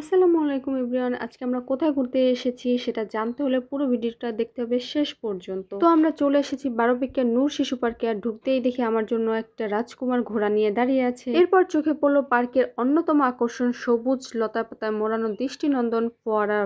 আসসালামু আলাইকুম এভরিওয়ান। আজকে আমরা কোথায় ঘুরতে এসেছি সেটা জানতে হলে পুরো ভিডিওটা দেখতে হবে শেষ পর্যন্ত। তো আমরা চলে এসেছি বারোপিকিয়া নূর শিশু পার্কে। আর ঢুকতেই দেখি আমার জন্য একটা রাজকুমার ঘোড়া নিয়ে দাঁড়িয়ে আছে। এরপর চোখে পড়লো পার্কের অন্যতম আকর্ষণ সবুজ লতাপাতায় মোড়ানো দৃষ্টিনন্দন ফোয়ারার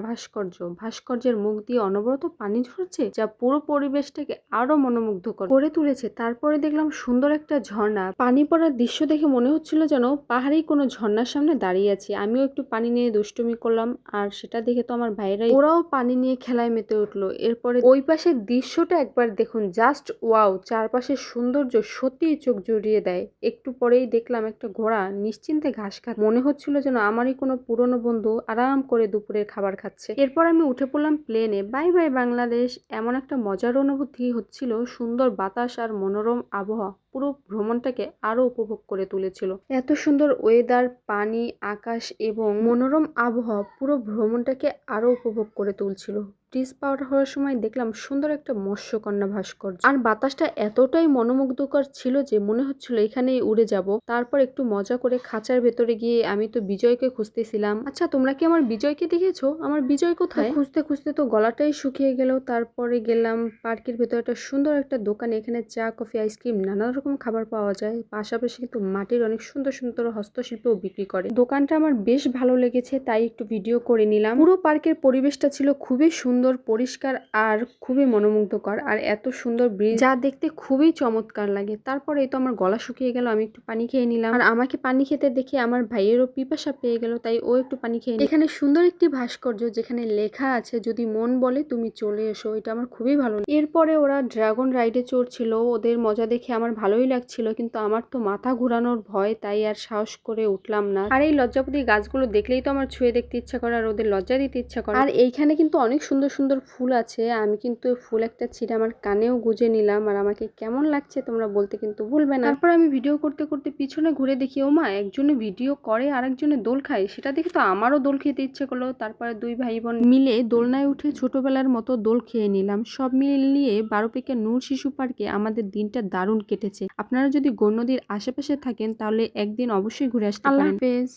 ভাস্কর্যের মুখ দিয়ে অনবরত পানি ঝরছে, যা পুরো পরিবেশটাকে আরো মনোমুগ্ধকর করে তুলেছে। তারপরে দেখলাম সুন্দর একটা ঝর্ণা, পানি পড়ার দৃশ্য দেখে মনে হচ্ছিল যেন পাহাড়ি কোনো ঝর্ণার সামনে দাঁড়িয়ে আছি। আমিও একটু পানি নিয়ে দুষ্টুমি করলাম, আর সেটা দেখে তো আমার ভাইরাই ওরাও পানি নিয়ে খেলায় মেতে উঠলো। এরপরে ওই পাশের দৃশ্যটা একবার দেখুন, জাস্ট ওয়াও! চারপাশের সৌন্দর্য সত্যিই চোখ জুড়িয়ে দেয়। একটু পরেই দেখলাম একটা ঘোড়া নিশ্চিন্তে ঘাস খাচ্ছে, মনে হচ্ছিল যেন আমারই কোনো পুরনো বন্ধু আরাম করে দুপুরের খাবার খাচ্ছে। এরপর আমি উঠে পড়লাম প্লেনে। Bye bye Bangladesh. এমন একটা মজার অনুভূতি হচ্ছিল, সুন্দর বাতাস আর মনোরম আবহাওয়া পুরো ভ্রমণটাকে আরো উপভোগ করে তুলেছিল। এত সুন্দর ওয়েদার, পানি, আকাশ এবং মনোরম আবহাওয়া পুরো ভ্রমণটাকে আরো উপভোগ করে তুলছিল। ব্রিজ পার হওয়ার সময় দেখলাম সুন্দর একটা মৎস্যকন্যা ভাস্কর্য, আর বাতাসটা এতটাই মনোমুগ্ধকর ছিল যে মনে হচ্ছিল এখানেই উড়ে যাব। তারপর একটু মজা করে খাঁচার ভেতরে গিয়ে আমি তো বিজয়কে খুঁজতেছিলাম। আচ্ছা, তোমরা কি আমার বিজয়কে দেখেছো? আমার বিজয় কোথায়? খুঁজতে খুঁজতে তো গলাটাই শুকিয়ে গেল। তারপরে গেলাম পার্কের ভেতরে একটা সুন্দর একটা দোকানে। এখানে চা, কফি, আইসক্রিম, নানা রকম খাবার পাওয়া যায়। পাশাপাশি কিন্তু মাটির অনেক সুন্দর সুন্দর হস্তশিল্পও বিক্রি করে। দোকানটা আমার বেশ ভালো লেগেছে, তাই একটু ভিডিও করে নিলাম। পুরো পার্কের পরিবেশটা ছিল খুবই সুন্দর, পরিষ্কার আর খুবই মনোমুগ্ধকর। আর এত সুন্দর ব্রিজ, যা দেখতে খুবই চমৎকার লাগে। তারপরে এই তো আমার গলা শুকিয়ে গেল, আমি একটু পানি খেয়ে নিলাম। আর আমাকে পানি খেতে দেখে আমার ভাইয়েরও পিপাসা পেয়ে গেল, তাই ও একটু পানি খেয়ে নিল। এখানে সুন্দর একটি ভাস্কর্য যেখানে লেখা আছে, যদি মন বলে তুমি চলে এসো। এটা আমার খুবই ভালো লাগে। এরপরে ওরা ড্রাগন রাইডে চড়ছিল। ওদের মজা দেখে আমার ভালোই লাগছিল, কিন্তু আমার তো মাথা ঘুরানোর ভয়, তাই আর সাহস করে উঠলাম না। আর এই লজ্জাপতি গাছগুলো দেখলেই তো আমার ছুঁয়ে দেখতে ইচ্ছা করে আর ওদের লজ্জা দিতে ইচ্ছা করে। আর এইখানে কিন্তু অনেক সুন্দর সুন্দর ফুল আছে। আমি কিন্তু ফুল একটা ছিঁড়ে আমার কানেও গুজে নিলাম। আর আমাকে কেমন লাগছে তোমরা বলতে কিন্তু ভুলবে না। তারপর আমি ভিডিও করতে করতে পিছনে ঘুরে দেখি, ও মা, একজনে ভিডিও করে আর একজনে দোল খায়। সেটা দেখে তো আমারও দোল খেতে ইচ্ছে করলো। তারপরে দুই ভাই বোন মিলে দোলনায় উঠে ছোটবেলার মতো দোল খেয়ে নিলাম। সব মিলিয়ে বারোপিকিয়া নূর শিশু পার্কে আমাদের দিনটা দারুণ কেটেছে। আপনারা যদি গৌর নদীর আশেপাশে থাকেন তাহলে একদিন অবশ্যই ঘুরে আসতে পারেন। আল্লাহ হাফেজ।